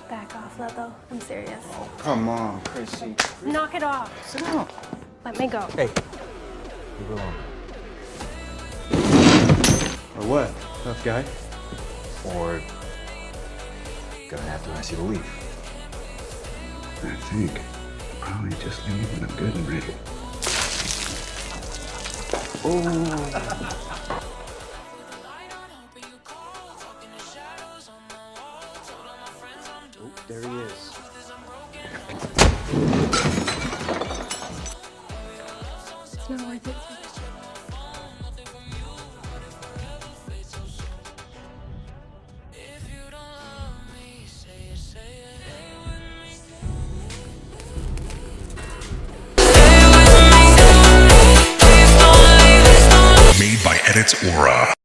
Back off, Lebo. I'm serious. Oh, come on, Chrissy. Knock it off. Sit down. Let me go. Hey, leave her alone. Or what? Tough guy? Or gonna have to ask you to leave. I think probably just leave when I'm good and ready. Oh. There he is.